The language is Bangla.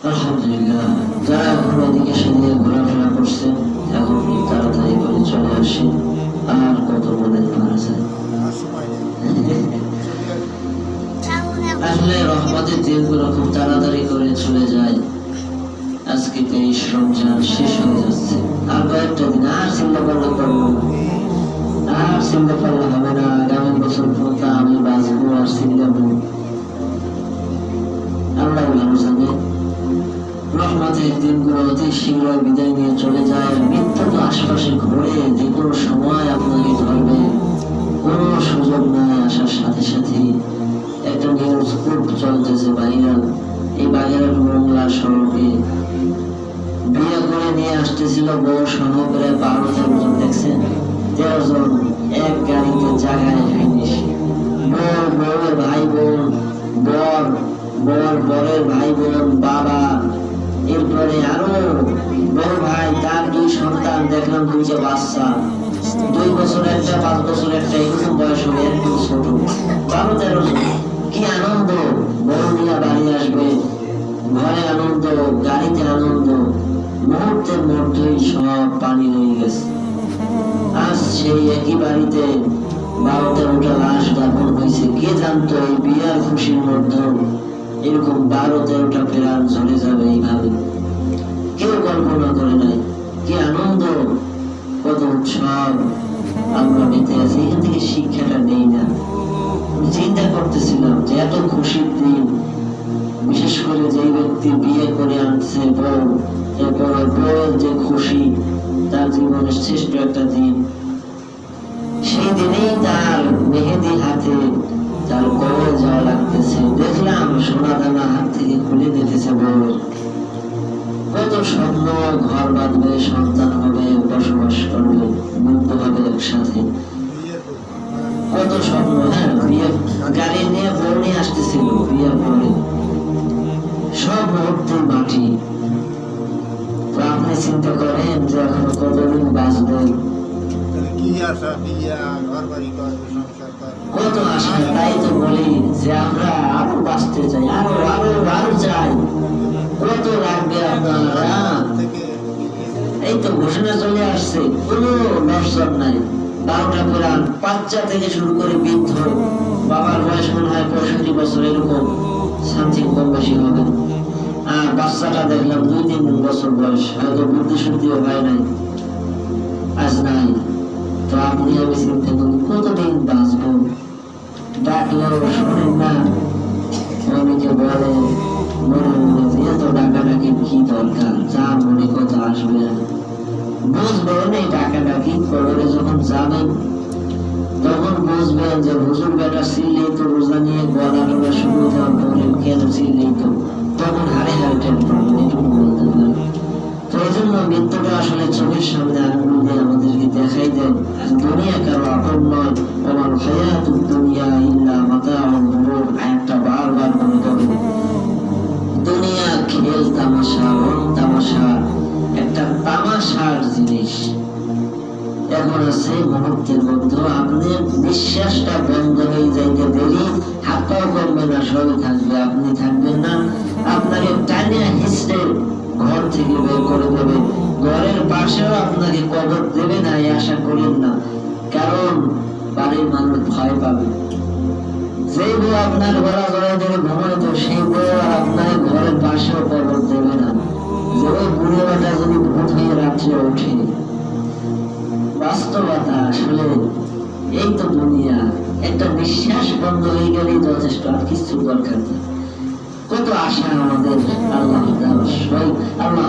আলহামদুলিল্লাহ, যারা এখন এদিকে সেদিকে ঘোরাফেরা করছে এখন তাড়াতাড়ি করে চলে আসে। আর কত মনে মারা যায়। আসলে রহমতের দিনগুলো খুব তাড়াতাড়ি করে চলে যায়। আজকে 23 রমজান শেষ হয়ে যাচ্ছে, আর কয়েকটা দিন। আর চিন্তা করলে করবো না, আর চিন্তা করলে হবে না। আগামী বছর পর্যন্ত আমি বাঁচবো আর চিন্তাবো, আল্লাহ ভালো জানে। রহমতের দিনগুলো অতি শীঘ্রই বিদায় নিয়ে চলে যায়। মৃত্যু তো আশপাশে ঘুরে, যে কোনো সময় আপনাকে ধরবে, কোনো সুযোগ নাই। আসার সাথে সাথে একটা নিউজ খুব চলতেছে ভাইরাল। এই বাগেরহাট মোংলা সড়কে বিয়ে করে নিয়ে আসতেছিল বউ সহ করে 12 জন, দেখছেন? 13 জন এক গাড়িতে জায়গায় ফিনিশ। বউয়ের ভাই বোন, বরের ভাই বোন, বাবা, এরপরে আরো বড় ভাই, তার 2 সন্তান। দেখলাম 2টা বাচ্চা, 2 বছর একটা, 5 বছর একটা, এরকম বয়স হবে, একদম ছোট। 12-13 জন। কি আনন্দ! বড় নিয়ে বাড়ি আসবে, ঘরে আনন্দ, গাড়িতে আনন্দ। মুহূর্তের মধ্যেই সব পানি হয়ে গেছে। আজ সেই একই বাড়িতে 12-13টা লাশ দাফন হয়েছে। কে জানতো এই বিয়ার খুশির মধ্যে এরকম 12-13টা প্রাণ ঝরে যাবে এইভাবে? কেউ কল্পনা করে নাই। কি আনন্দ, কত উৎসব আমরা মেতে আছি। এখান থেকে শিক্ষাটা নেই না। চিন্তা করতেছিলাম যে এত খুশির দিন, বিশেষ করে যে ব্যক্তি বিয়ে করে আনছে বউ, এরপর বউয়ের যে খুশি, তার জীবনের শ্রেষ্ঠ একটা দিন। সেই দিনেই তার মেহেদি হাতে তার কবর যাওয়া লাগতেছে। দেখলাম সোনা দানা হাত থেকে খুলে দিতেছে বউয়ের। কত স্বপ্ন, ঘর বাঁধবে, সন্তান হবে, বসবাস করবে, মুক্ত হবে একসাথে। কত স্বপ্ন। হ্যাঁ, বিয়ে গাড়ি নিয়ে বউ নিয়ে আসতেছিল বিয়ের পরে, সব মুহূর্তে মাটি। তো আপনি চিন্তা করেন যে এখন কতদিন বাঁচবেন, কত আশা। তাই তো বলি যে আমরা আরো বাঁচতে চাই, আরো আরো আরো চাই। কত লাগবে আপনারা? এই তো ঘোষণা চলে আসছে, কোনো নরসর নাই। 12টা কোরআন, বাচ্চা থেকে শুরু করে বৃদ্ধ, বাবার বয়স মনে হয় 65 বছর, এরকম সামথিং কম বেশি হবে। আর বাচ্চাটা দেখলাম 2-3 বছর বয়স, হয়তো বুদ্ধি শুদ্ধিও হয় নাই, আজ নাই। তো আপনি আমি চিন্তা করি কতদিন বাঁচবো। ডাকলেও শোনেন না, অনেকে বলে মনে মনে যে এত ডাকাডাকি কি দরকার, যা মনে কথা আসবে না। বুঝবেন এই ডাকাডাকি কবরে যখন যাবেন তখন বুঝবেন যে হুজুর বেটা চিল্লেই তো রোজা নিয়ে গলা টোলা শুরু দেওয়ার পরে কেন চিল্লেই তো, তখন হারে হারে টেন পাবেন, এটুকু বলতে পারি। তো এই জন্য মৃত্যুটা আসলে চোখের সামনে আঙুল দিয়ে আমাদেরকে দেখাই দেন দুনিয়া কারো আপন নয়। আমার হায়াতুদ দুনিয়া ইল্লা মাতাউল গুরুর, আয়াতটা বারবার মনে করবেন। দুনিয়া খেল তামাশা, রং তামাশা, একটা তামাশার জিনিস। এখন আছে মুহূর্তের মধ্যে আপনি বিশ্বাসটা বন্ধ হয়ে যাইতে দেরি, হাত পাও করবে না, সবই থাকবে, আপনি থাকবেন না। আপনাকে টানিয়া হিসড়ে ঘর থেকে বের করে দেবে। ঘরের পাশেও আপনাকে কবর দেবে না, এই আশা করেন না, কারণ বাড়ির মানুষ ভয় পাবে। যে বউ আপনার গলা গলায় ধরে ঘুমাইতো, সেই বউ আর আপনার ঘরের পাশেও কবর দেবে না। যে ওই বুড়ো বেটা যদি ভূত হয়ে রাত্রে ওঠে। বাস্তবতা আসলে এই তো দুনিয়া। একটা বিশ্বাস বন্ধ হয়ে গেলেই যথেষ্ট, আর কিছু দরকার নেই। কত আশা আমাদের আল্লাহ, আল্লাহ